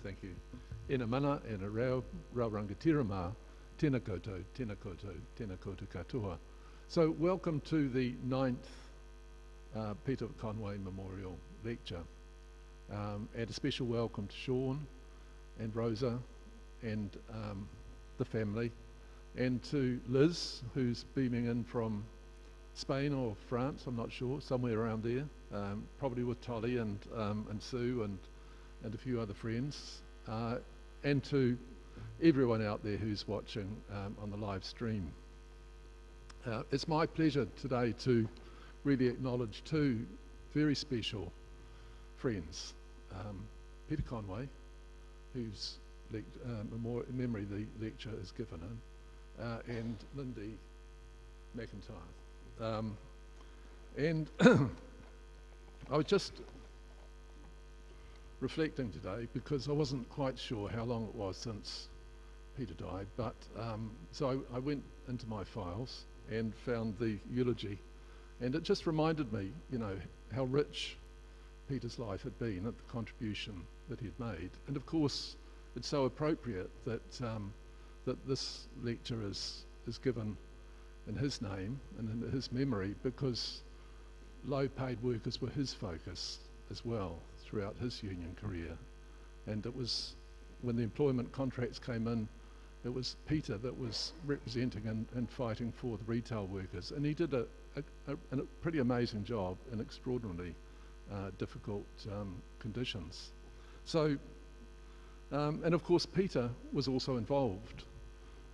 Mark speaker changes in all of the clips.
Speaker 1: thank you. Ena mana, ena reo, raurangatira mā, tēnā koutou, tēnā koutou, tēnā koutou katoa. So welcome to the 9th Peter Conway Memorial Lecture. And a special welcome to Sean and Rosa and the family, and to Liz, who's beaming in from Spain or France, I'm not sure, somewhere around there, probably with Tolly and Sue and a few other friends, and to everyone out there who's watching on the live stream. It's my pleasure today to really acknowledge two very special friends, Peter Conway, whose memory the lecture is given in, and Lyndy McIntyre. And I was just reflecting today because I wasn't quite sure how long it was since Peter died, but so I went into my files and found the eulogy, and it just reminded me, you know, how rich Peter's life had been, and the contribution that he'd made. And of course, it's so appropriate that that this lecture is given in his name and in his memory, because low-paid workers were his focus as well throughout his union career. And it was when the employment contracts came in, it was Peter that was representing and fighting for the retail workers, and he did a pretty amazing job in extraordinarily difficult conditions. So, and of course Peter was also involved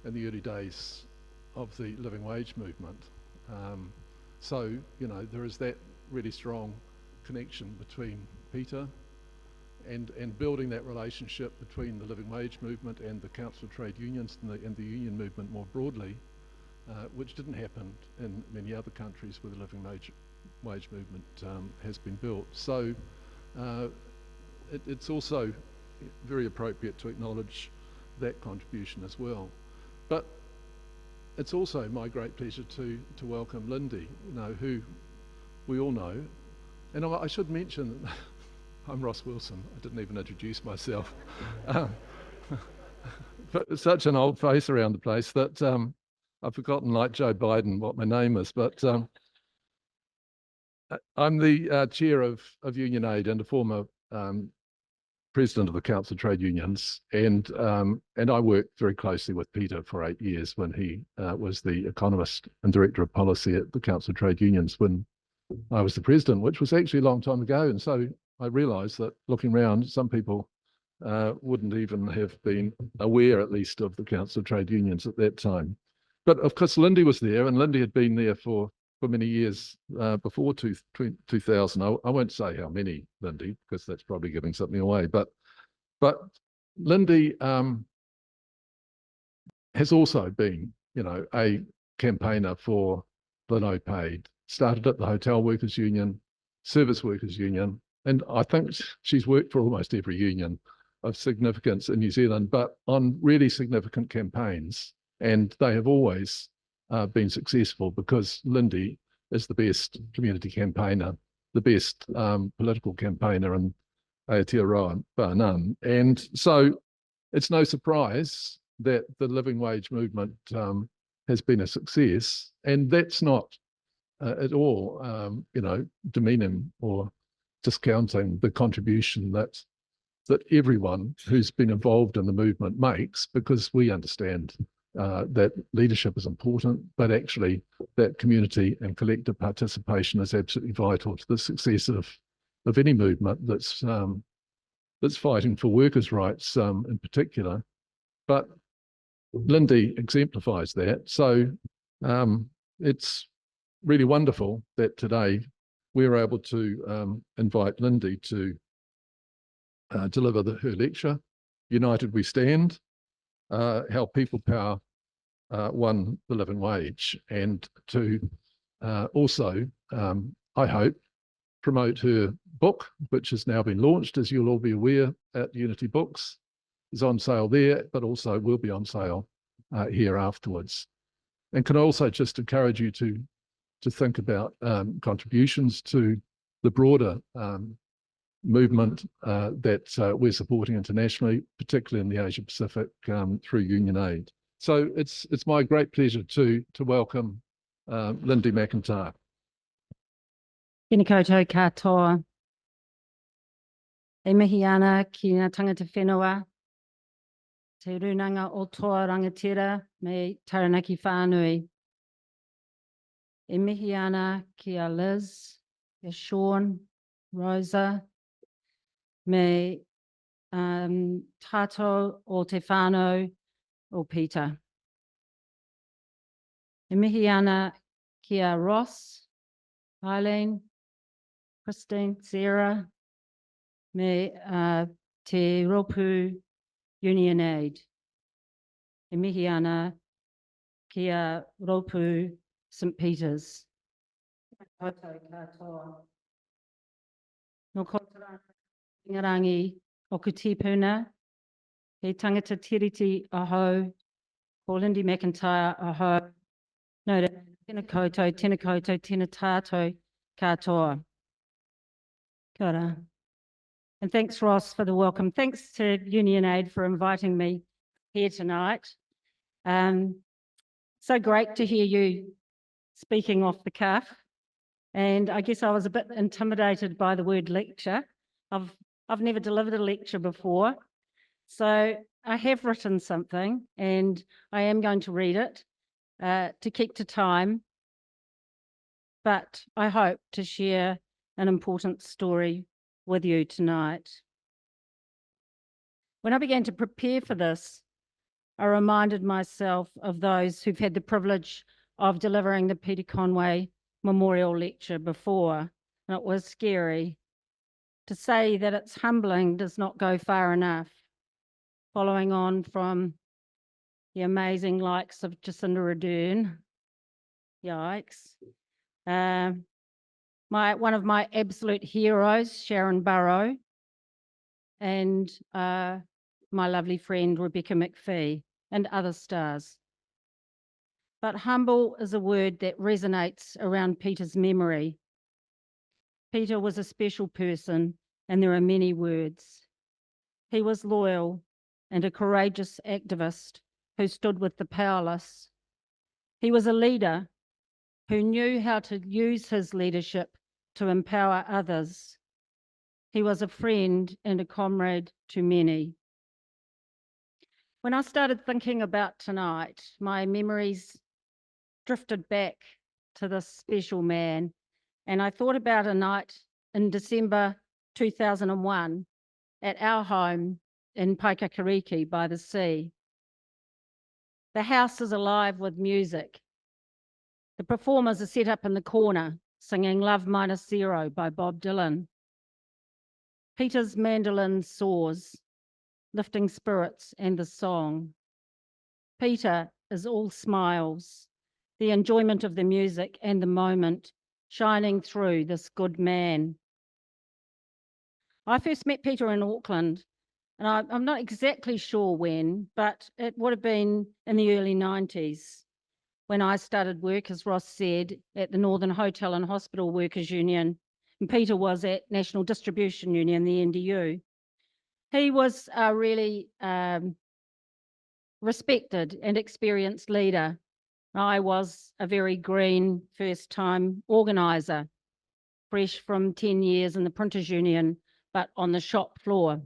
Speaker 1: in the early days of the living wage movement. So, you know, there is that really strong connection between Peter and building that relationship between the living wage movement and the Council of Trade Unions and the union movement more broadly, which didn't happen in many other countries where the living wage movement has been built. So it's also very appropriate to acknowledge that contribution as well. But it's also my great pleasure to welcome Lyndy, you know, who we all know. And I should mention, I'm Ross Wilson. I didn't even introduce myself. But such an old face around the place that I've forgotten, like Joe Biden, what my name is. But I'm the chair of UnionAID and a former president of the Council of Trade Unions, and I worked very closely with Peter for 8 years when he was the economist and director of policy at the Council of Trade Unions when I was the president, which was actually a long time ago. And so I realised that looking around, some people wouldn't even have been aware, at least, of the Council of Trade Unions at that time. But of course, Lyndy was there, and Lyndy had been there for many years before 2000. I won't say how many, Lyndy, because that's probably giving something away. But Lyndy has also been, you know, a campaigner for the no paid. Started at the Hotel Workers Union, Service Workers Union, and I think she's worked for almost every union of significance in New Zealand, but on really significant campaigns. And they have always been successful because Lyndy is the best community campaigner, the best political campaigner in Aotearoa bar none. And so it's no surprise that the living wage movement has been a success. And that's not at all, you know, demeaning or discounting the contribution that everyone who's been involved in the movement makes, because we understand that leadership is important, but actually that community and collective participation is absolutely vital to the success of any movement that's fighting for workers' rights in particular. But Lyndy exemplifies that. So it's really wonderful that today we're able to invite Lyndy to deliver her lecture, United We Stand, How People Power Won the Living Wage, and to also, I hope, promote her book, which has now been launched, as you'll all be aware, at Unity Books. Is on sale there, but also will be on sale here afterwards. And can I also just encourage you to think about contributions to the broader movement that we're supporting internationally, particularly in the Asia Pacific through UnionAID. So it's my great pleasure to welcome Lyndy McIntyre.
Speaker 2: Tēnā koutou katoa. E mihi ana ki ngā tangata whenua, te runanga o toa rangatira me Taranaki whānui. E mihi ana ki a Liz, e Sean, Rosa, me tātou o te whānau o Peter. E mihi ana ki a Ross, Eileen, Christine, Sarah, me te ropu UnionAID. E mihi ana ki a ropu St. Peter's. Koutou katoa. No koutou ingarangi o kutipuna, he tangata tiriti aho, ko Lyndy McIntyre aho. No, tēnā koutou, tēnā tātou katoa. Kia ora. And thanks, Ross, for the welcome. Thanks to UnionAID for inviting me here tonight. So great to hear you speaking off the cuff. And I guess I was a bit intimidated by the word lecture. I've never delivered a lecture before. So I have written something and I am going to read it to keep to time. But I hope to share an important story with you tonight. When I began to prepare for this, I reminded myself of those who've had the privilege of delivering the Peter Conway Memorial Lecture before, and it was scary. To say that it's humbling does not go far enough. Following on from the amazing likes of Jacinda Ardern, yikes. One of my absolute heroes, Sharon Burrow, and my lovely friend Rebecca McPhee, and other stars. But humble is a word that resonates around Peter's memory. Peter was a special person, and there are many words. He was loyal and a courageous activist who stood with the powerless. He was a leader who knew how to use his leadership to empower others. He was a friend and a comrade to many. When I started thinking about tonight, my memories drifted back to this special man, and I thought about a night in December 2001 at our home in Paikakariki by the sea. The house is alive with music. The performers are set up in the corner singing Love Minus Zero by Bob Dylan. Peter's mandolin soars, lifting spirits and the song. Peter is all smiles, the enjoyment of the music and the moment shining through this good man. I first met Peter in Auckland, and I'm not exactly sure when, but it would have been in the early 90s when I started work, as Ross said, at the Northern Hotel and Hospital Workers Union, and Peter was at National Distribution Union, the NDU. He was a really respected and experienced leader. I was a very green first-time organiser, fresh from 10 years in the Printers Union, but on the shop floor.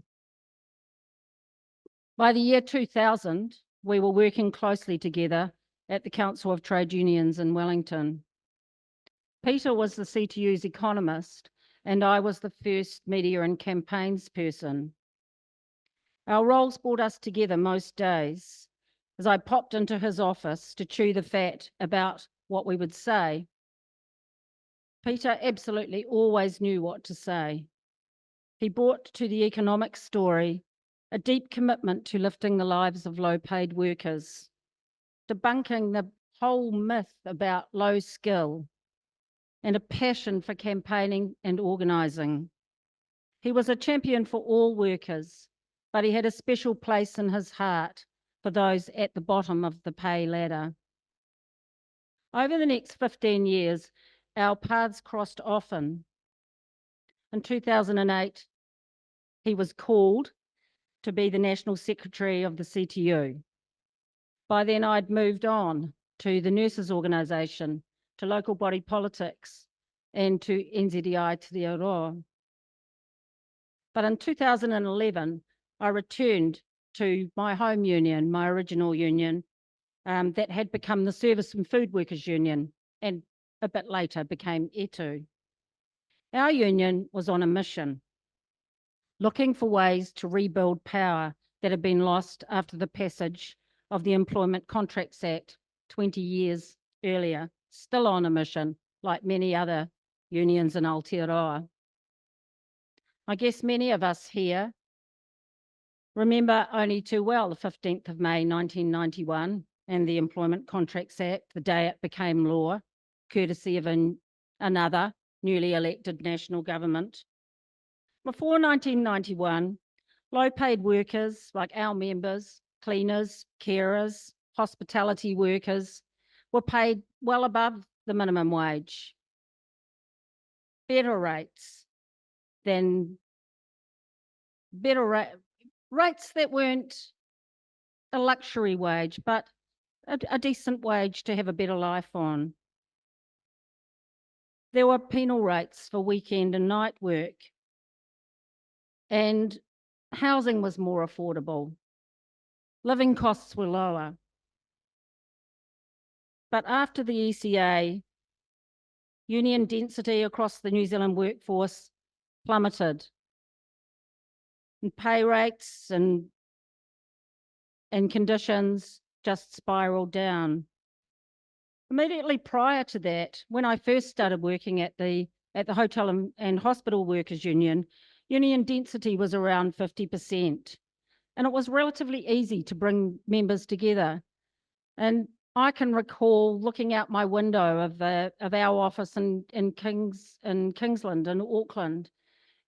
Speaker 2: By the year 2000, we were working closely together at the Council of Trade Unions in Wellington. Peter was the CTU's economist, and I was the first media and campaigns person. Our roles brought us together most days, as I popped into his office to chew the fat about what we would say. Peter absolutely always knew what to say. He brought to the economic story a deep commitment to lifting the lives of low-paid workers, debunking the whole myth about low skill, and a passion for campaigning and organising. He was a champion for all workers, but he had a special place in his heart for those at the bottom of the pay ladder. Over the next 15 years, our paths crossed often. In 2008, he was called to be the National Secretary of the CTU. By then I'd moved on to the nurses organisation, to local body politics, and to NZEI Aotearoa. But in 2011, I returned to my home union, my original union, that had become the Service and Food Workers Union, and a bit later became ETU. Our union was on a mission, looking for ways to rebuild power that had been lost after the passage of the Employment Contracts Act 20 years earlier, still on a mission, like many other unions in Aotearoa. I guess many of us here remember only too well the 15th of May 1991 and the Employment Contracts Act, the day it became law, courtesy of another newly elected national government. Before 1991, low-paid workers like our members, cleaners, carers, hospitality workers, were paid well above the minimum wage. Better rates that weren't a luxury wage, but a decent wage to have a better life on. There were penal rates for weekend and night work, and housing was more affordable. Living costs were lower. But after the ECA, union density across the New Zealand workforce plummeted, and pay rates and conditions just spiraled down. Immediately prior to that, when I first started working at the Hotel and Hospital Workers Union, union density was around 50%. And it was relatively easy to bring members together. And I can recall looking out my window of our office in Kingsland in Auckland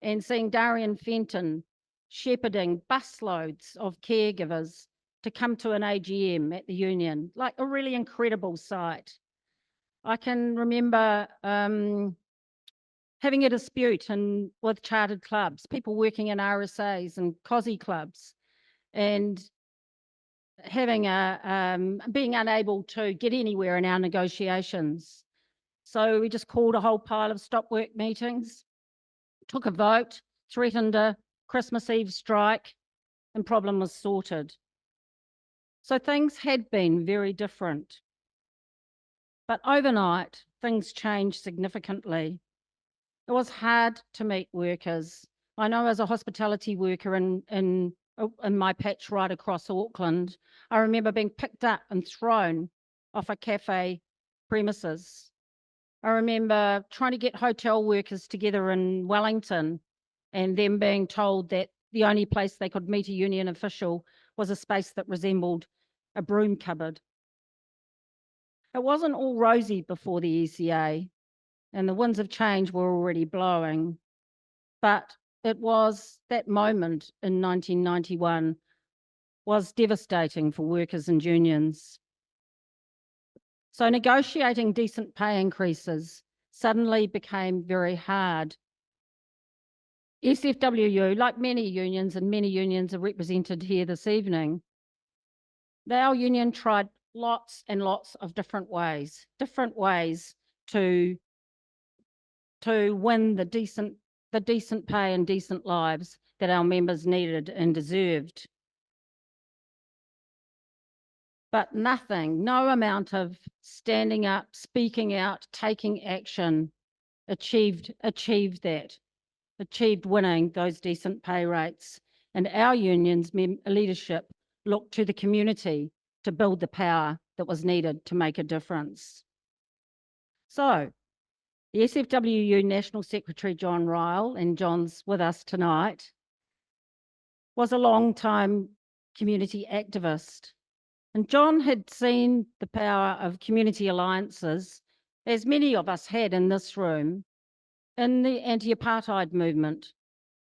Speaker 2: and seeing Darian Fenton shepherding busloads of caregivers to come to an AGM at the union, like a really incredible sight. I can remember having a dispute with chartered clubs, people working in RSAs and COSI clubs, and having being unable to get anywhere in our negotiations. So we just called a whole pile of stop work meetings, took a vote, threatened a Christmas Eve strike, and problem was sorted. So things had been very different. But overnight, things changed significantly. It was hard to meet workers. I know as a hospitality worker in my patch right across Auckland, I remember being picked up and thrown off a cafe premises. I remember trying to get hotel workers together in Wellington and them being told that the only place they could meet a union official was a space that resembled a broom cupboard. It wasn't all rosy before the ECA, and the winds of change were already blowing, but it was that moment in 1991 was devastating for workers and unions. So negotiating decent pay increases suddenly became very hard. SFWU, like many unions, and many unions are represented here this evening, our union tried lots and lots of different ways to win the decent pay and decent lives that our members needed and deserved. But nothing, no amount of standing up, speaking out, taking action achieved winning those decent pay rates. And our union's leadership looked to the community to build the power that was needed to make a difference. So the SFWU National Secretary, John Ryle, and John's with us tonight, was a long-time community activist. And John had seen the power of community alliances, as many of us had in this room, in the anti-apartheid movement,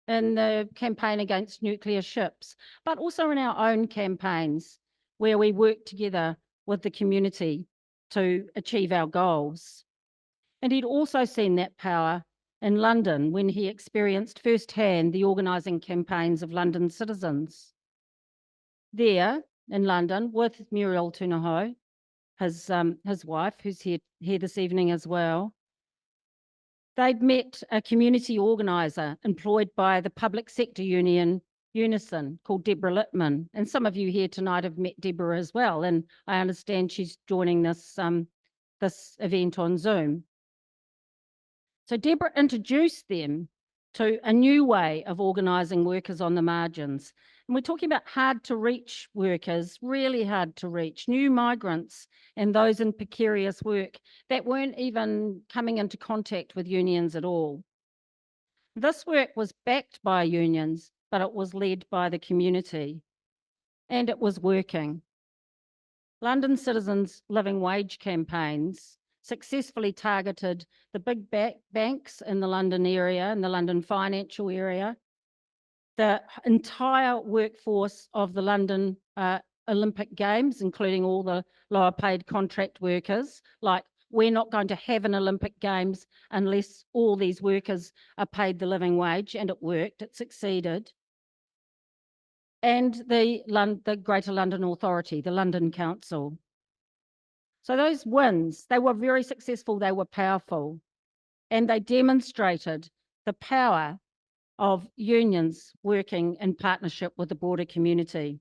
Speaker 2: in the campaign against nuclear ships, but also in our own campaigns where we worked together with the community to achieve our goals. And he'd also seen that power in London when he experienced firsthand the organising campaigns of London citizens. There in London with Muriel Tunaho, his wife, who's here this evening as well, they'd met a community organiser employed by the public sector union Unison called Deborah Littman. And some of you here tonight have met Deborah as well. And I understand she's joining this, this event on Zoom. So Deborah introduced them to a new way of organising workers on the margins. And we're talking about hard to reach workers, really hard to reach, new migrants and those in precarious work that weren't even coming into contact with unions at all. This work was backed by unions, but it was led by the community, and it was working. London Citizens' living wage campaigns successfully targeted the big banks in the London area, in the London financial area, the entire workforce of the London Olympic Games, including all the lower paid contract workers. Like, we're not going to have an Olympic Games unless all these workers are paid the living wage, and it worked, it succeeded. And the Greater London Authority, the London Council. So those wins, they were very successful, they were powerful, and they demonstrated the power of unions working in partnership with the broader community.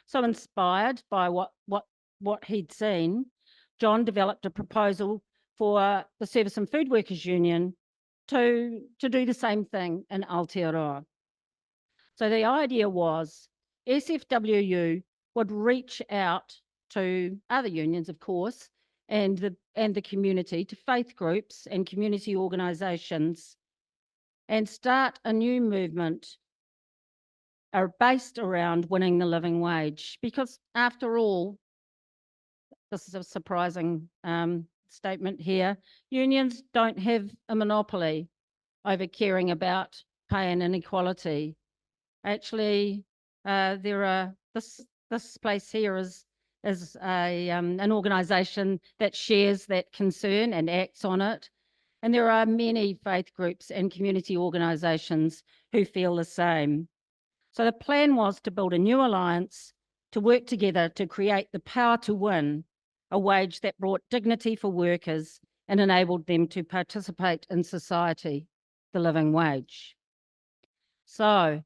Speaker 2: So inspired by what he'd seen, John developed a proposal for the Service and Food Workers Union to do the same thing in Aotearoa. So the idea was SFWU would reach out to other unions, of course, and the community, to faith groups and community organisations, and start a new movement based around winning the living wage. Because after all, this is a surprising statement here, unions don't have a monopoly over caring about pay and inequality. Actually, this place here is an organisation that shares that concern and acts on it. And there are many faith groups and community organisations who feel the same. So the plan was to build a new alliance, to work together to create the power to win a wage that brought dignity for workers and enabled them to participate in society, the living wage. So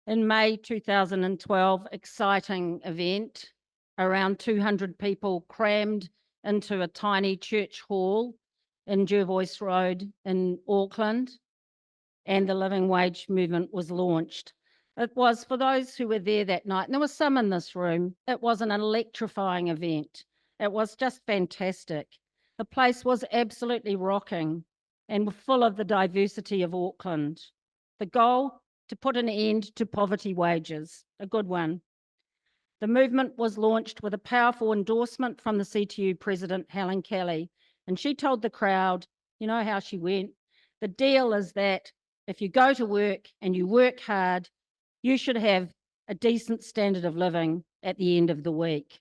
Speaker 2: in May 2012, exciting event, around 200 people crammed into a tiny church hall in Jervois Road in Auckland, and the living wage movement was launched. It was, for those who were there that night, and there were some in this room, it was an electrifying event. It was just fantastic. The place was absolutely rocking and full of the diversity of Auckland. The goal, to put an end to poverty wages, a good one. The movement was launched with a powerful endorsement from the CTU president, Helen Kelly, and she told the crowd, you know how she went, the deal is that if you go to work and you work hard, you should have a decent standard of living at the end of the week.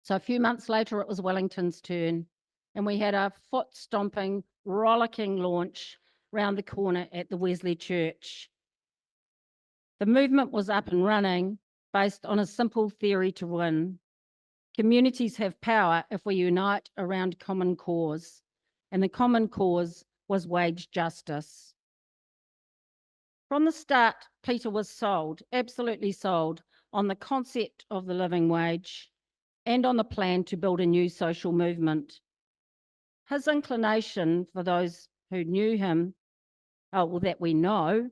Speaker 2: So a few months later, it was Wellington's turn, and we had a foot-stomping, rollicking launch round the corner at the Wesley Church. The movement was up and running based on a simple theory to win. Communities have power if we unite around common cause, and the common cause was wage justice. From the start, Peter was sold, absolutely sold, on the concept of the living wage and on the plan to build a new social movement. His inclination, for those who knew him, that we know,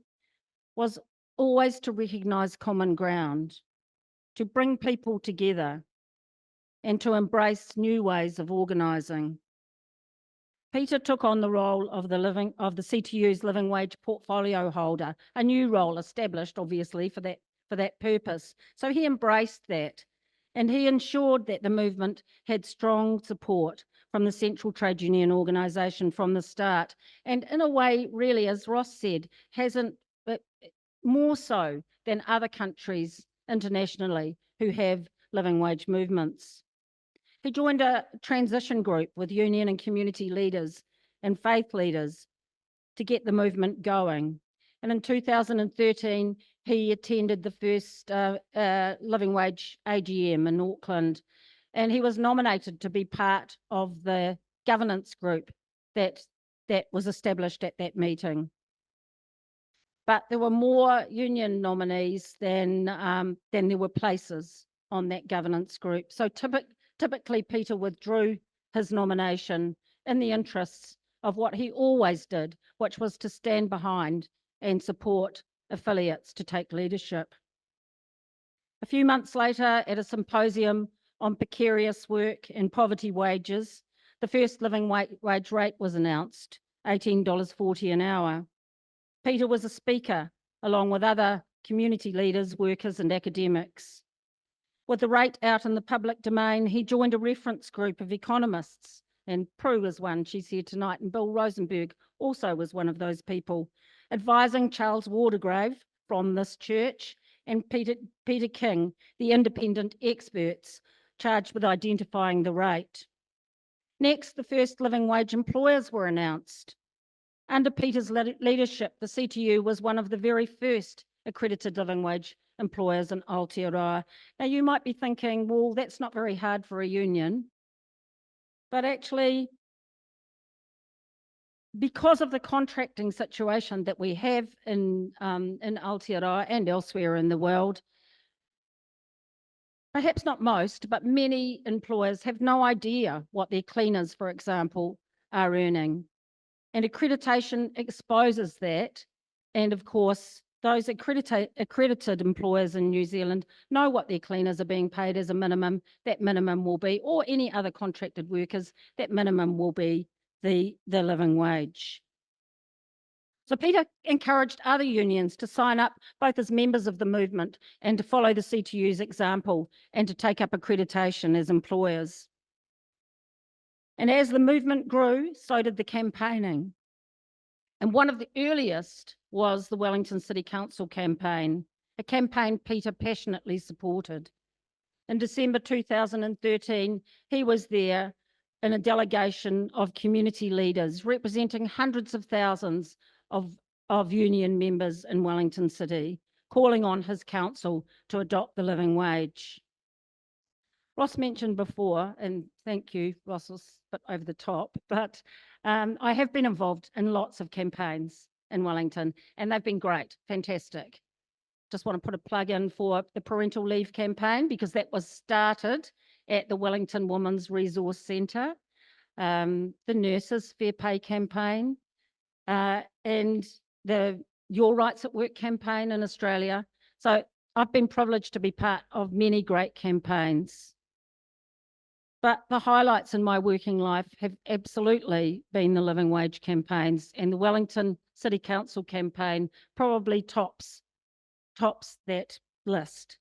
Speaker 2: was always to recognise common ground, to bring people together, and to embrace new ways of organising. Peter took on the role of the CTU's living wage portfolio holder, a new role established, obviously, for that purpose. So he embraced that, and he ensured that the movement had strong support from the Central Trade Union Organisation from the start. And in a way, really, as Ross said, hasn't, but more so than other countries internationally who have living wage movements. He joined a transition group with union and community leaders and faith leaders to get the movement going. And in 2013, he attended the first living wage AGM in Auckland, and he was nominated to be part of the governance group that was established at that meeting. But there were more union nominees than there were places on that governance group. So typically Peter withdrew his nomination in the interests of what he always did, which was to stand behind and support affiliates to take leadership. A few months later, at a symposium on precarious work and poverty wages, the first living wage rate was announced, $18.40 an hour. Peter was a speaker, along with other community leaders, workers and academics. With the rate out in the public domain, he joined a reference group of economists, and Prue was one, she's here tonight, and Bill Rosenberg also was one of those people, advising Charles Wardegrave from this church and Peter King, the independent experts charged with identifying the rate. Next, the first living wage employers were announced. Under Peter's leadership, the CTU was one of the very first accredited living wage employers in Aotearoa. Now you might be thinking, well, that's not very hard for a union. But actually, because of the contracting situation that we have in Aotearoa and elsewhere in the world, perhaps not most, but many employers have no idea what their cleaners, for example, are earning. And accreditation exposes that. And of course, those accredited employers in New Zealand know what their cleaners are being paid as a minimum. That minimum will be, or any other contracted workers, that minimum will be the living wage. So Peter encouraged other unions to sign up both as members of the movement and to follow the CTU's example and to take up accreditation as employers. And as the movement grew, so did the campaigning. And one of the earliest was the Wellington City Council campaign, a campaign Peter passionately supported. In December 2013, he was there in a delegation of community leaders representing hundreds of thousands of union members in Wellington City, calling on his council to adopt the living wage. Ross mentioned before, and thank you, Ross was a bit over the top, but I have been involved in lots of campaigns in Wellington, and they've been great, fantastic. Just want to put a plug in for the parental leave campaign, because that was started at the Wellington Women's Resource Centre, the Nurses Fair Pay campaign, and the Your Rights at Work campaign in Australia. So I've been privileged to be part of many great campaigns. But the highlights in my working life have absolutely been the living wage campaigns, and the Wellington City Council campaign probably tops that list.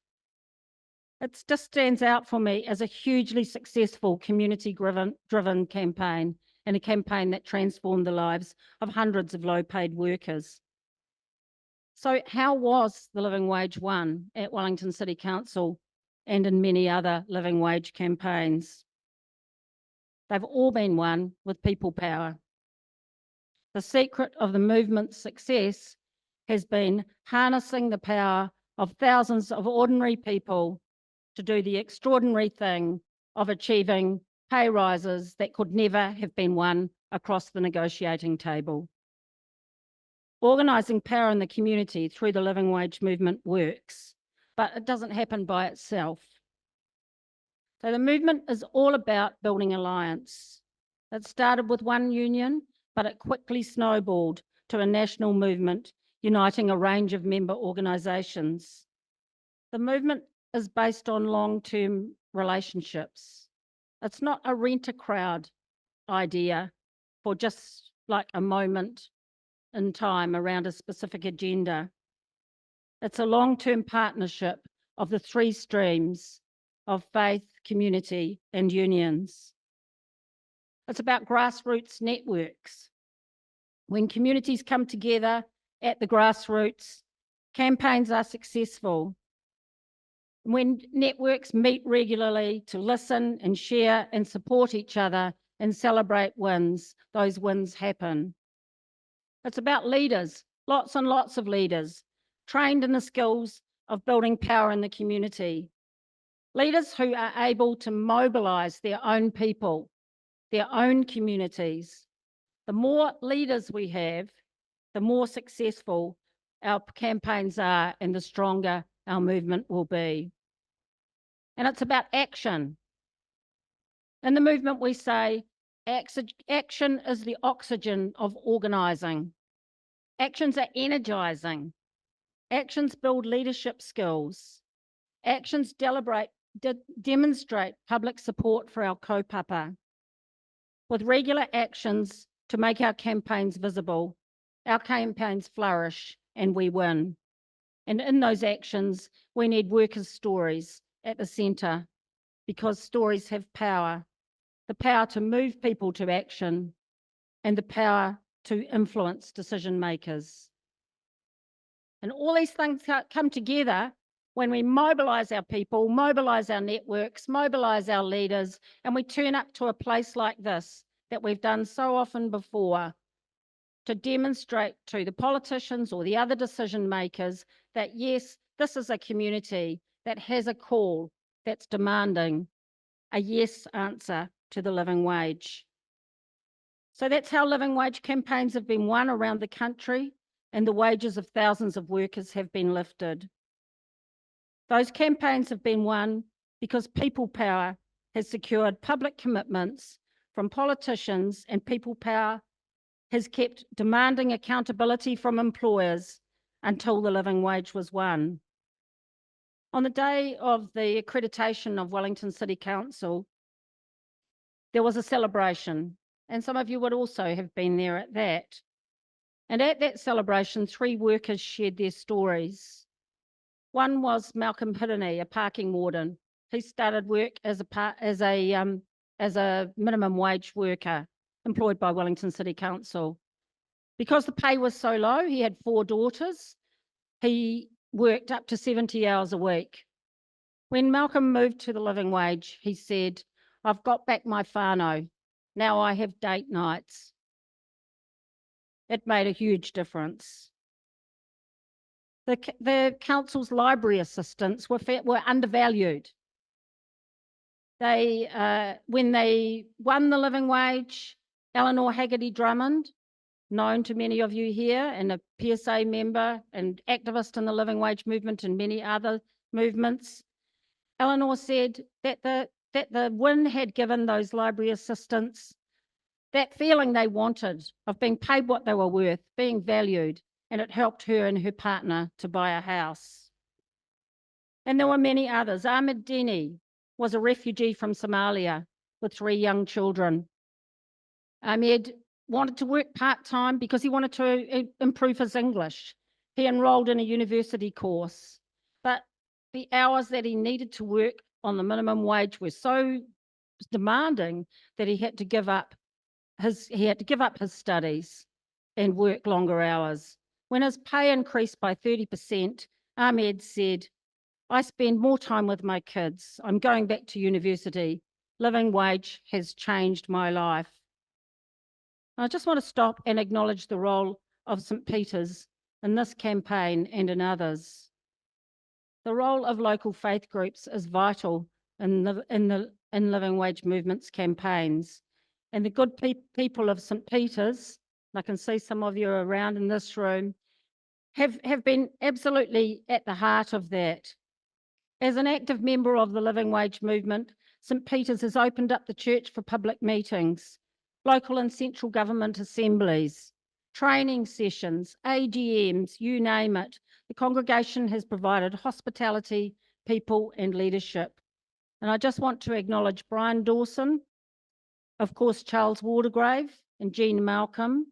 Speaker 2: It just stands out for me as a hugely successful community-driven campaign, and a campaign that transformed the lives of hundreds of low-paid workers. So how was the living wage won at Wellington City Council and in many other living wage campaigns? They've all been won with people power. The secret of the movement's success has been harnessing the power of thousands of ordinary people to do the extraordinary thing of achieving pay rises that could never have been won across the negotiating table. Organising power in the community through the living wage movement works, but it doesn't happen by itself. So the movement is all about building alliance. It started with one union, but it quickly snowballed to a national movement uniting a range of member organisations. The movement is based on long-term relationships. It's not a rent-a-crowd idea for just like a moment in time around a specific agenda. It's a long-term partnership of the three streams of faith, community, and unions. It's about grassroots networks. When communities come together at the grassroots, campaigns are successful. When networks meet regularly to listen and share and support each other and celebrate wins, those wins happen. It's about leaders, lots and lots of leaders, trained in the skills of building power in the community. Leaders who are able to mobilise their own people, their own communities. The more leaders we have, the more successful our campaigns are and the stronger our movement will be. And it's about action. In the movement, we say action is the oxygen of organising. Actions are energising. Actions build leadership skills. Actions demonstrate public support for our kaupapa. With regular actions to make our campaigns visible, our campaigns flourish and we win. And in those actions, we need workers' stories at the centre, because stories have power, the power to move people to action and the power to influence decision makers. And all these things come together when we mobilise our people, mobilise our networks, mobilise our leaders, and we turn up to a place like this that we've done so often before to demonstrate to the politicians or the other decision makers that, yes, this is a community that has a call that's demanding a yes answer to the living wage. So that's how living wage campaigns have been won around the country, and the wages of thousands of workers have been lifted. Those campaigns have been won because people power has secured public commitments from politicians, and people power has kept demanding accountability from employers until the living wage was won. On the day of the accreditation of Wellington City Council, there was a celebration, and some of you would also have been there at that. And at that celebration, 3 workers shared their stories. One was Malcolm Hirini, a parking warden. He started work as a minimum wage worker employed by Wellington City Council. Because the pay was so low, he had 4 daughters. He worked up to 70 hours a week. When Malcolm moved to the living wage, he said, "I've got back my whānau. Now I have date nights." It made a huge difference. The council's library assistants were undervalued. When they won the living wage, Eleanor Haggerty Drummond, known to many of you here and a PSA member and activist in the living wage movement and many other movements, Eleanor said that the win had given those library assistants that feeling they wanted of being paid what they were worth, being valued, and it helped her and her partner to buy a house. And there were many others. Ahmed Dini was a refugee from Somalia with 3 young children. Ahmed wanted to work part-time because he wanted to improve his English. He enrolled in a university course, but the hours that he needed to work on the minimum wage were so demanding that he had to give up his studies and work longer hours. When his pay increased by 30%, Ahmed said, "I spend more time with my kids. I'm going back to university. Living wage has changed my life." I just want to stop and acknowledge the role of St. Peter's in this campaign and in others. The role of local faith groups is vital in living wage movements campaigns. And the good people of St. Peter's, I can see some of you are around in this room, have been absolutely at the heart of that. As an active member of the living wage movement, St. Peter's has opened up the church for public meetings, local and central government assemblies, training sessions, AGMs, you name it. The congregation has provided hospitality, people and leadership. And I just want to acknowledge Brian Dawson, of course Charles Wardegrave and Jean Malcolm,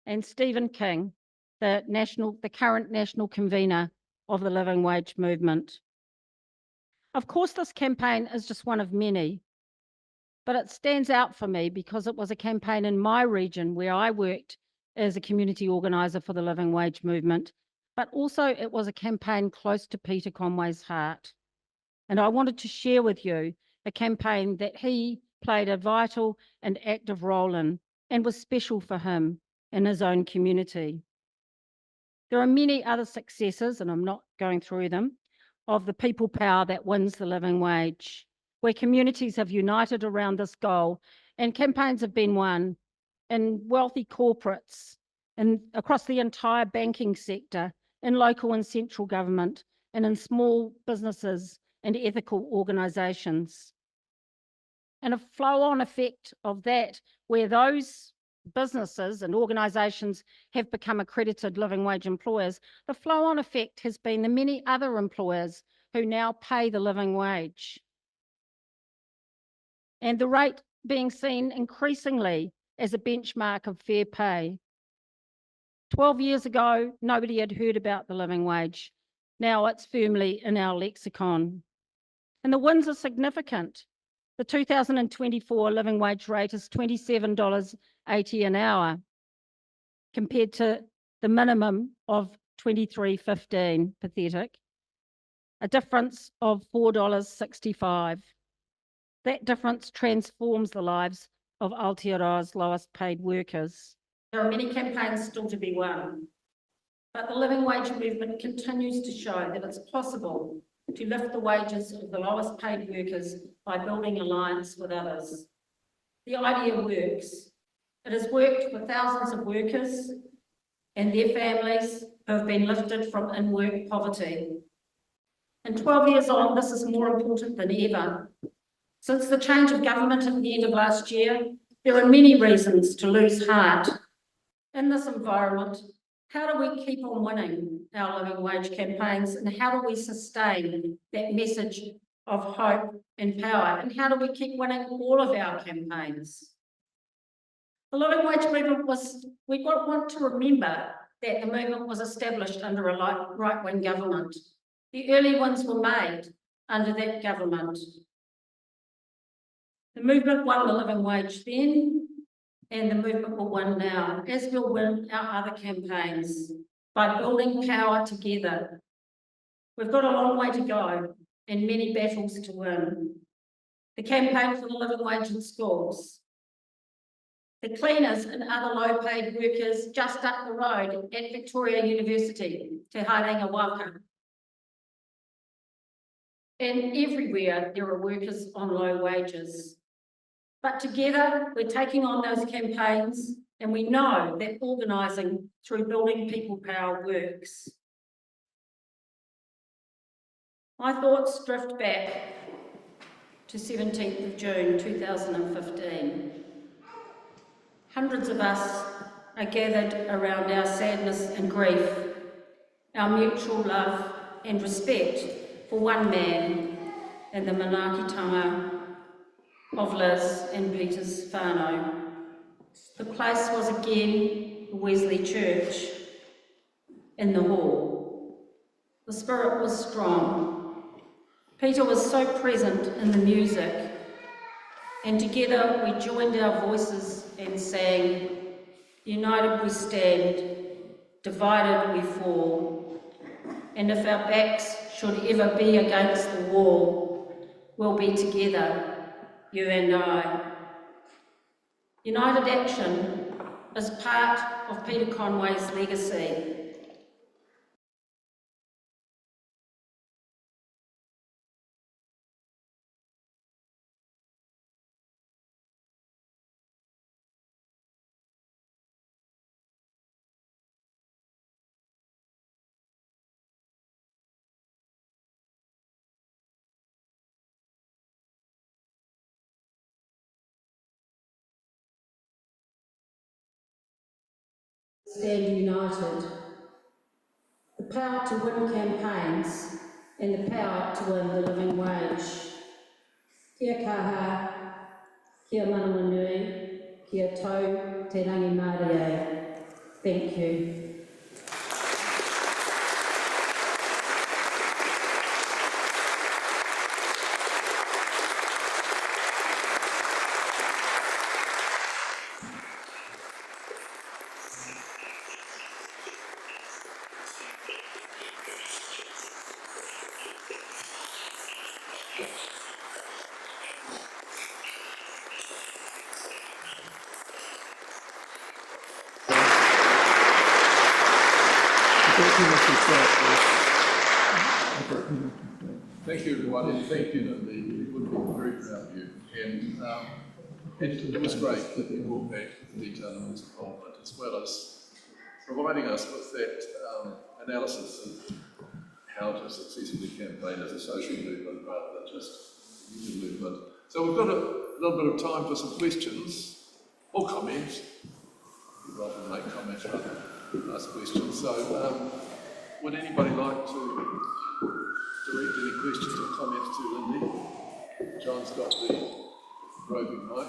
Speaker 2: and Stephen King, the current national convener of the living wage movement. Of course, this campaign is just one of many, but it stands out for me because it was a campaign in my region where I worked as a community organiser for the living wage movement, but also it was a campaign close to Peter Conway's heart. And I wanted to share with you a campaign that he played a vital and active role in and was special for him in his own community. There are many other successes, and I'm not going through them, of the people power that wins the living wage, where communities have united around this goal and campaigns have been won in wealthy corporates and across the entire banking sector, in local and central government, and in small businesses and ethical organisations. And a flow-on effect of that, where those businesses and organisations have become accredited living wage employers, the flow-on effect has been the many other employers who now pay the living wage. And the rate being seen increasingly as a benchmark of fair pay. 12 years ago, nobody had heard about the living wage. Now it's firmly in our lexicon. And the wins are significant. The 2024 living wage rate is $27.80 an hour, compared to the minimum of $23.15, pathetic, a difference of $4.65. That difference transforms the lives of Aotearoa's lowest paid workers. There are many campaigns still to be won, but the living wage movement continues to show that it's possible to lift the wages of the lowest paid workers by building alliance with others. The idea works. It has worked for thousands of workers and their families who have been lifted from in-work poverty. And 12 years on, this is more important than ever. Since the change of government at the end of last year, there are many reasons to lose heart. In this environment, how do we keep on winning our living wage campaigns, and how do we sustain that message of hope and power, and how do we keep winning all of our campaigns? The living wage movement we want to remember that the movement was established under a right-wing government. The early ones were made under that government. The movement won the living wage then, and the movement will win now, as will win our other campaigns, by building power together. We've got a long way to go and many battles to win. The campaign for the living wage in schools, the cleaners and other low-paid workers just up the road at Victoria University, Te Haerenga Waka. And everywhere there are workers on low wages. But together we're taking on those campaigns, and we know that organising through building people power works. My thoughts drift back to 17th of June 2015. Hundreds of us are gathered around our sadness and grief, our mutual love and respect for one man and the manaakitanga of Liz and Peter's whānau. The place was again the Wesley Church in the hall. The spirit was strong. Peter was so present in the music, and together we joined our voices and sang, "United we stand, divided we fall, and if our backs should ever be against the wall, we'll be together, you and I." United action is part of Peter Conway's legacy. Stand united. The power to win campaigns and the power to win the living wage. Kia kaha, kia manawanui, kia tau te rangi Māori. Thank you.
Speaker 1: Thank you, everyone, and thank you, Lyndy. We would be very proud of you. And it was great that you brought back the detail of his involvement, as well as providing us with that analysis of how to successfully campaign as a social movement rather than just a union movement. So we've got a little bit of time for some questions or comments. You'd rather make comments rather than ask questions. So would anybody like to direct any questions or comments to Lyndy? John's got the roving mic.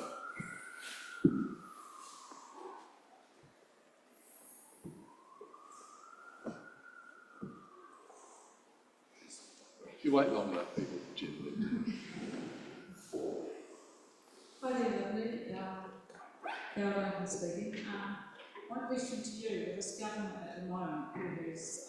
Speaker 1: If you wait long enough, people generally.
Speaker 3: Hi there, Lyndy. Aotearoa speaking. One question to you. With this government at the moment who is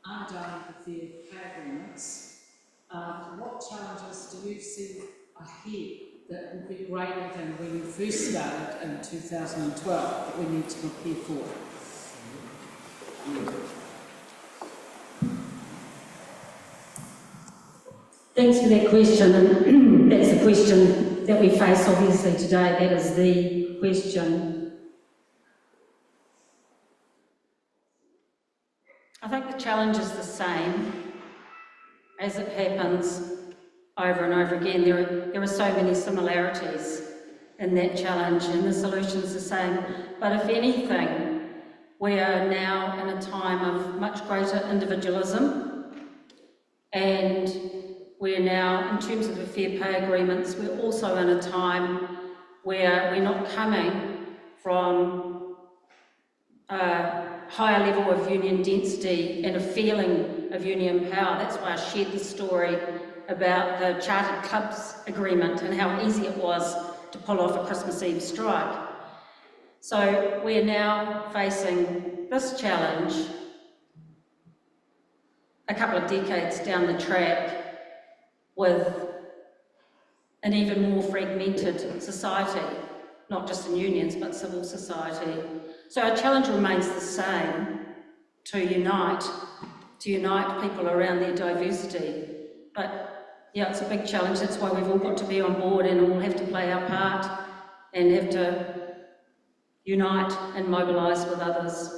Speaker 3: undone the fair pay agreements, what challenges do you see ahead that will be greater than when you first started in 2012 that we need to prepare for?
Speaker 2: Thanks for that question, and that's the question that we face obviously today. That is the question. I think the challenge is the same as it happens over and over again. There are so many similarities in that challenge, and the solution's the same. But if anything, we are now in a time of much greater individualism, and we're now, in terms of the fair pay agreements, we're also in a time where we're not coming from a higher level of union density and a feeling of union power. That's why I shared the story about the Chartered Clubs agreement and how easy it was to pull off a Christmas Eve strike. So we're now facing this challenge a couple of decades down the track with an even more fragmented society, not just in unions, but civil society. So our challenge remains the same, to unite people around their diversity. But yeah, it's a big challenge. That's why we've all got to be on board and all have to play our part and have to unite and mobilise with others.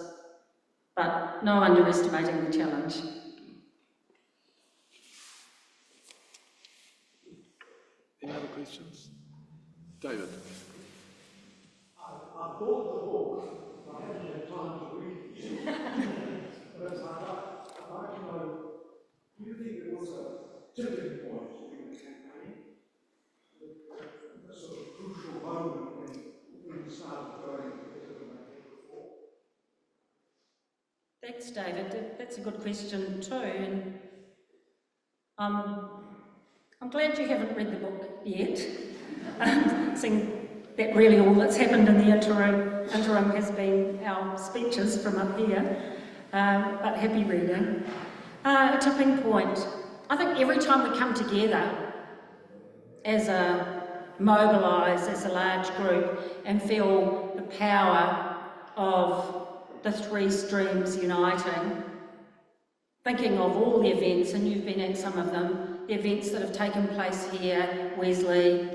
Speaker 2: But no underestimating the challenge.
Speaker 1: Any other questions? David.
Speaker 4: I bought the book, I haven't had time to read it yet. But I'd like to know, do you think there was a tipping point in the campaign? A sort of crucial moment when things started going better than they did before?
Speaker 2: Thanks, David. That's a good question too. And I'm glad you haven't read the book yet, seeing that really all that's happened in the interim has been our speeches from up here, but happy reading. A tipping point. I think every time we come together as mobilise as a large group and feel the power of the three streams uniting, thinking of all the events, and you've been at some of them, the events that have taken place here, Wesley,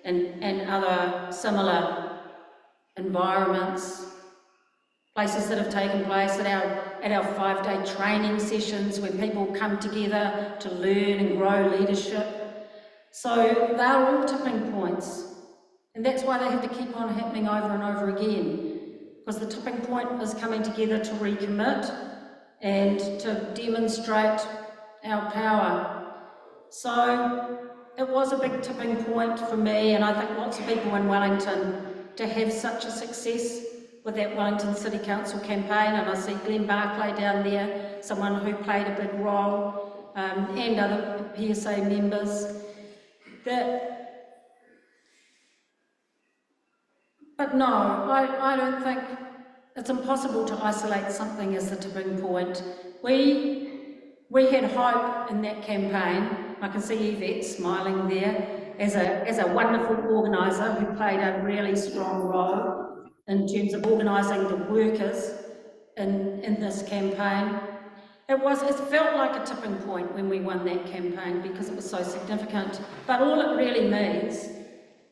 Speaker 2: and other similar environments, places that have taken place at our 5-day training sessions where people come together to learn and grow leadership. So they're all tipping points, and that's why they have to keep on happening over and over again, because the tipping point is coming together to recommit and to demonstrate our power. So it was a big tipping point for me, and I think lots of people in Wellington, to have such a success with that Wellington City Council campaign. And I see Glenn Barclay down there, someone who played a big role, and other PSA members. But no, I don't think it's impossible to isolate something as the tipping point. We had hope in that campaign. I can see Yvette smiling there as a wonderful organiser who played a really strong role in terms of organising the workers in this campaign. It felt like a tipping point when we won that campaign because it was so significant. But all it really means,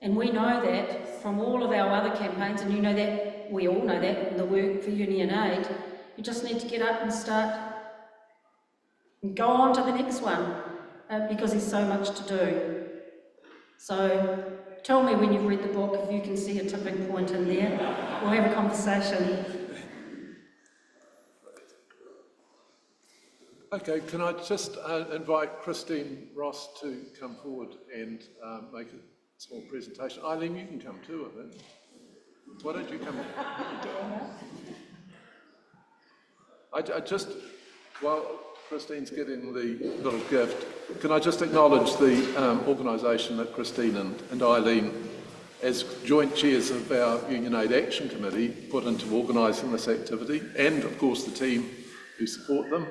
Speaker 2: and we know that from all of our other campaigns, and you know that, we all know that in the work for UnionAID, you just need to get up and start and go on to the next one because there's so much to do. So tell me when you've read the book if you can see a tipping point in there. We'll have a conversation.
Speaker 1: Okay, can I just invite Christine Ross to come forward and make a small presentation. Eileen, you can come too, I think. Why don't you come? I just, while Christine's getting the little gift, can I just acknowledge the organisation that Christine and Eileen, as joint chairs of our UnionAID Action Committee, put into organising this activity, and of course the team who support them.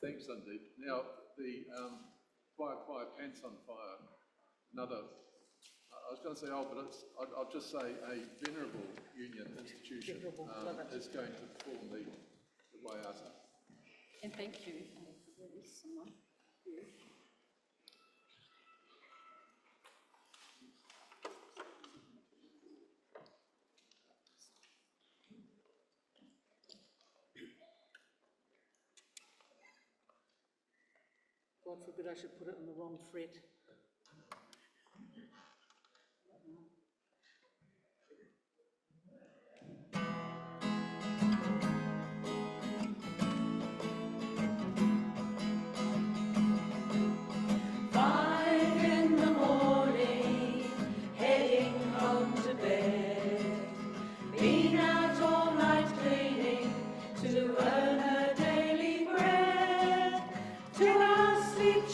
Speaker 1: Thanks, Lyndy. Now, the Fire Pants on Fire, another, I was going to say old, but I'll just say a venerable union institution is going to perform the waiata.
Speaker 2: And thank you.
Speaker 5: God forbid I should put it in the wrong fret.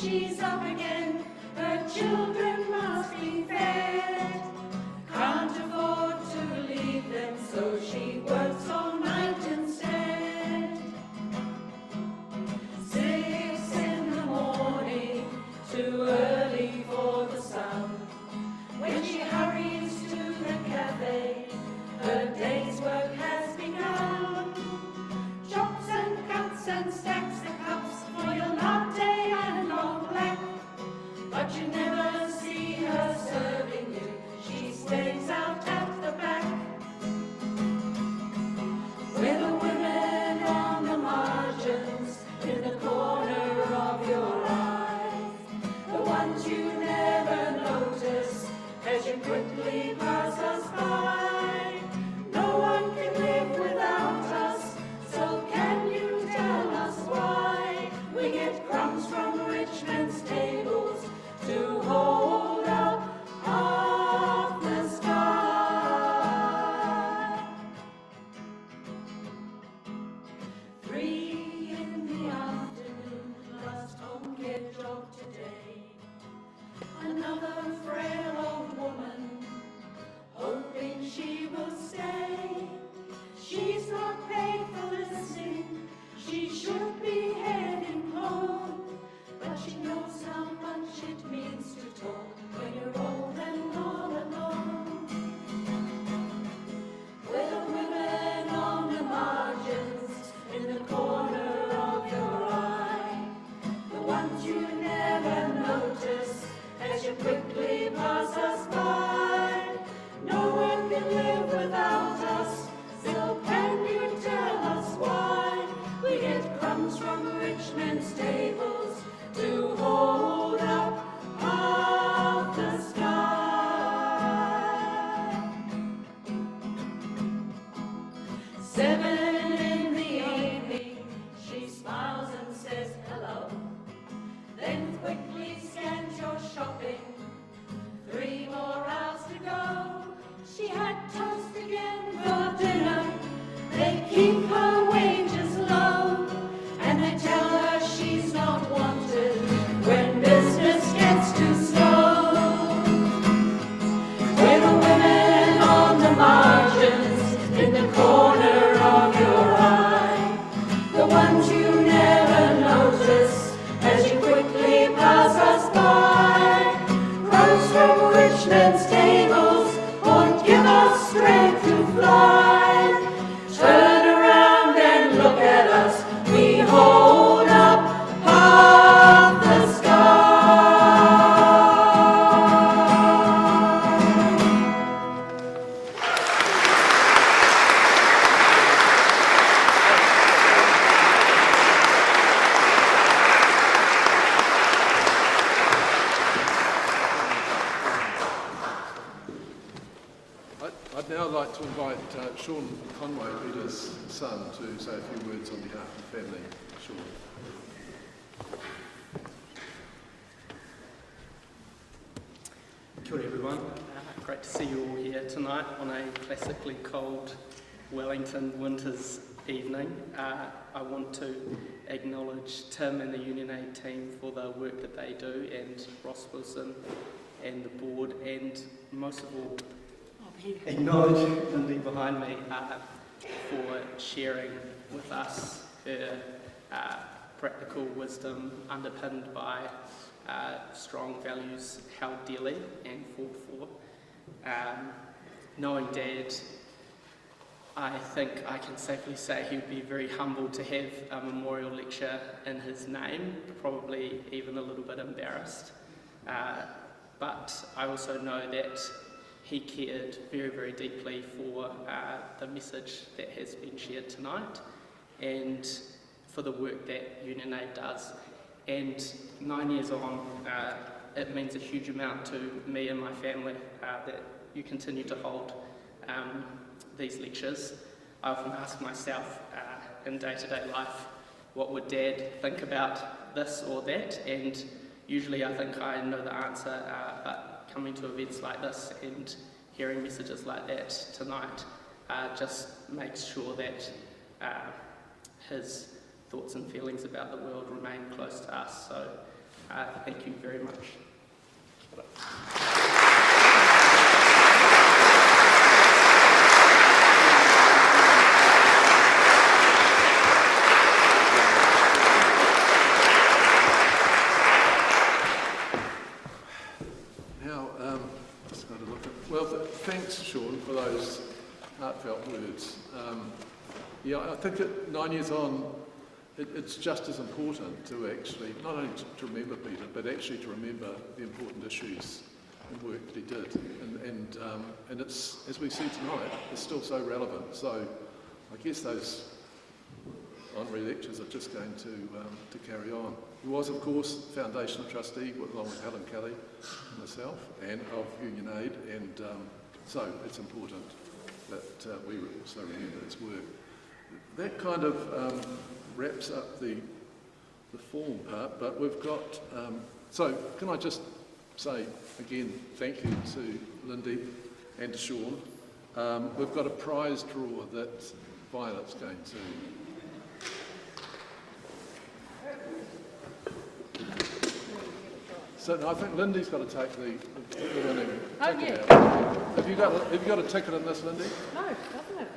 Speaker 6: She's up again, her children must be fed. Can't afford to leave them, so she works all night instead. 6 in the morning, too early for the sun. When she hurries to the cafe, her day's work has begun. Chops and cuts and stacks the cups for your latte and long black. But you never see her serving you, she stays out at the back. With the women on the margins, in the corner of your eyes, the ones you never notice as you quickly pass us by. No one can live without us, so can you tell us why? We get crumbs from rich men's tables to hold up half the sky. 3 in the afternoon, last home care job today. Another frail old woman, hoping she will stay. She's not paid for listening, she should be heading home. But she knows how much it means to talk when you're old and all alone. With the women on the margins, in the corner of your eye, the ones you never notice as you quickly pass us by. No one can live without us, so can you tell us why? We get crumbs from rich men's tables to hold up half the sky. 7 in the evening, she smiles and says hello, then quickly scans your shopping. 3 more hours to go. She had toast again for dinner. They keep her wages low, and they tell her she's not wanted when business gets too slow. With the women on the margins, in the corner of your eye, the ones you never notice
Speaker 1: like to invite Sean Conway, Peter's son, to say a few words on behalf of the family. Sean.
Speaker 7: Kia ora everyone. Great to see you all here tonight on a classically cold Wellington winter's evening. I want to acknowledge Tim and the UnionAID team for the work that they do, and Ross Wilson and the board, and most of all acknowledge Lyndy behind me for sharing with us her practical wisdom underpinned by strong values held dearly and fought for. Knowing Dad, I think I can safely say he would be very humbled to have a memorial lecture in his name, probably even a little bit embarrassed. But I also know that he cared very, very deeply for the message that has been shared tonight and for the work that UnionAID does. And 9 years on, it means a huge amount to me and my family that you continue to hold these lectures. I often ask myself in day-to-day life, what would Dad think about this or that? And usually I think I know the answer, but coming to events like this and hearing messages like that tonight just makes sure that his thoughts and feelings about the world remain close to us. So thank you very much.
Speaker 1: Thanks, Sean, for those heartfelt words. Yeah, I think at 9 years on, it's just as important to actually, not only to remember Peter, but actually to remember the important issues and work that he did. And it's, as we see tonight, it's still so relevant. So I guess those honorary lectures are just going to carry on. He was, of course, foundational trustee, along with Helen Kelly and myself, and of UnionAID, and so it's important that we also remember his work. That kind of wraps up the formal part, but we've got, so can I just say again thank you to Lyndy and to Sean. We've got a prize draw that Violet's going to So no, I think Lyndy's got to take the winning ticket out. Have you got a ticket in this, Lyndy?
Speaker 5: No, doesn't it?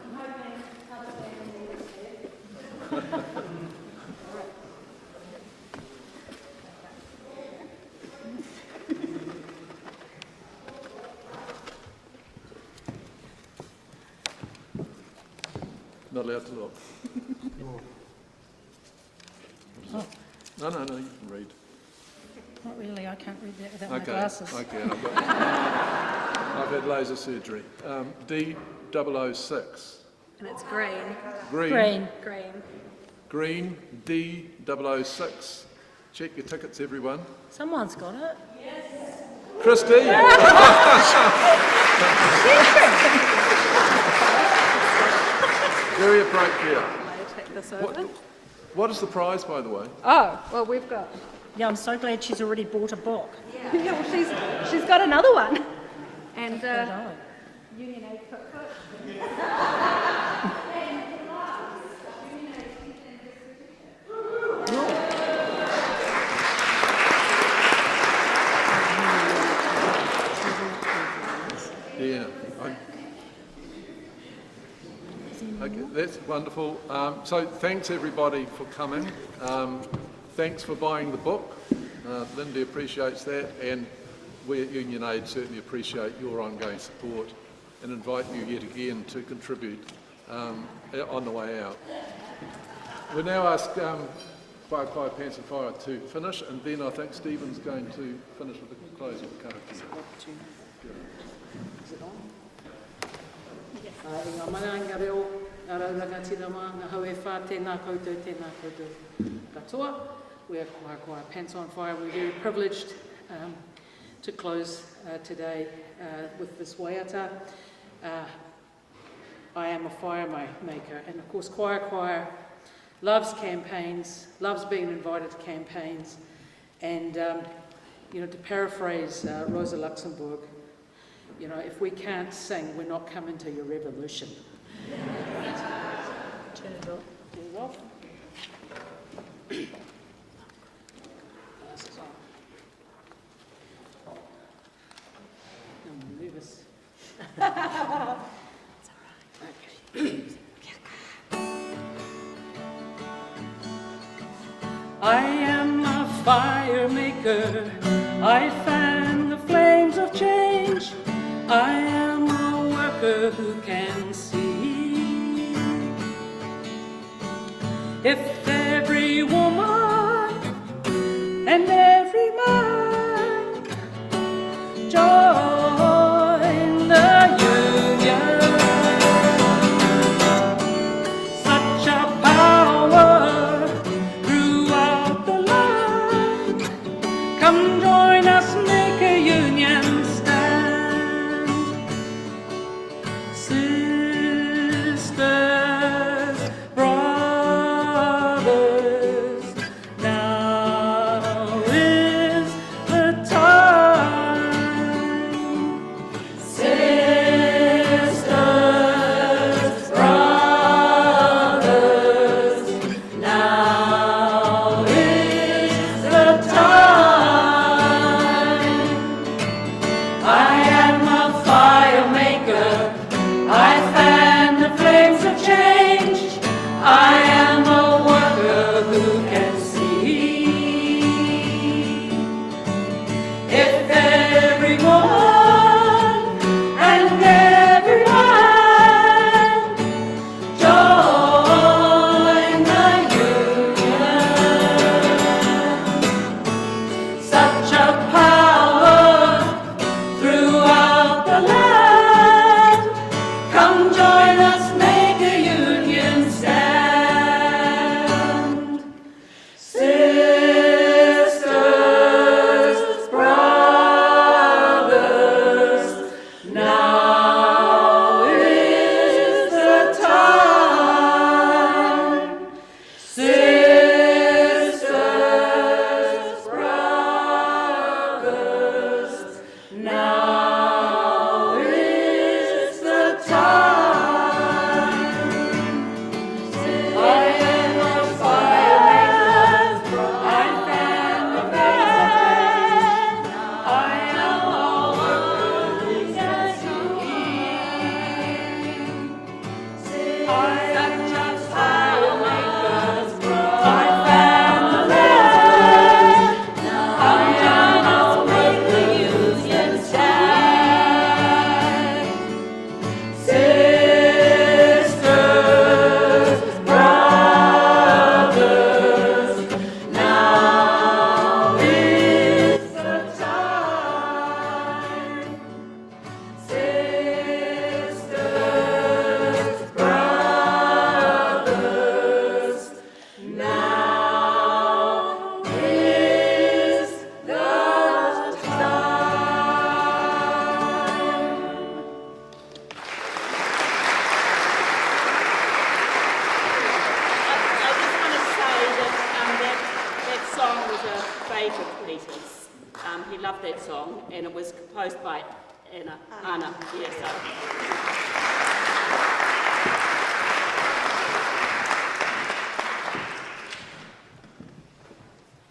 Speaker 1: Not allowed to look.
Speaker 2: Oh.
Speaker 1: No, you can read.
Speaker 2: Not really, I can't read that without my glasses.
Speaker 1: Okay, I've had laser surgery. D006.
Speaker 8: And it's green.
Speaker 1: Green.
Speaker 8: Green.
Speaker 1: Green, D006. Check your tickets, everyone.
Speaker 2: Someone's got it.
Speaker 1: Christy! Very appropriate.
Speaker 8: I'll take this over.
Speaker 1: What is the prize, by the way?
Speaker 8: Oh, well, we've got...
Speaker 2: Yeah, I'm so glad she's already bought a book.
Speaker 8: Yeah, well, she's got another one. And UnionAID cookbook.
Speaker 1: Yeah. Okay, that's wonderful. So thanks everybody for coming. Thanks for buying the book. Lyndy appreciates that, and we at UnionAID certainly appreciate your ongoing support and invite you yet again to contribute on the way out. We'll now ask Whakapai Pants and Fire to finish, and then I think Stephen's going to finish with the closing karakia.
Speaker 5: Ngā mananga reo, ngā rauranga tirama, ngā hau e whā, tēnā koutou katoa. We're Whakapai Pants on Fire. We're very privileged to close today with this waiata. I am a fire maker. And of course, Choir loves campaigns, loves being invited to campaigns. And, you know, to paraphrase Rosa Luxemburg, you know, if we can't sing, we're not coming to your revolution.
Speaker 8: Turn it off.
Speaker 5: Turn it off. Glasses on. I'm nervous. Okay. I am a fire maker, I fan the flames of change. I am a worker who can see. If every woman and every man join the union, such a power throughout the land. Come join us, make a union stand. Sisters, brothers, now is the time. Sisters, brothers, now is the time. I am a fire maker, I fan the flames of change. I am a worker who can see. If every woman and every man join the union, such a power throughout the land. Come join us, make a union stand. Sisters, brothers, now is the time. Sisters, brothers, now is the time. I am a fire maker, I fan the flames. I am a worker who can see. I am just fire maker, I fan the flames. I am a worker who can stand. Sisters, brothers, now is the time. Sisters, brothers, now is the time.
Speaker 9: I just want to say that that song was a favourite of Peter's. He loved that song, and it was composed by Anna. Yeah, so.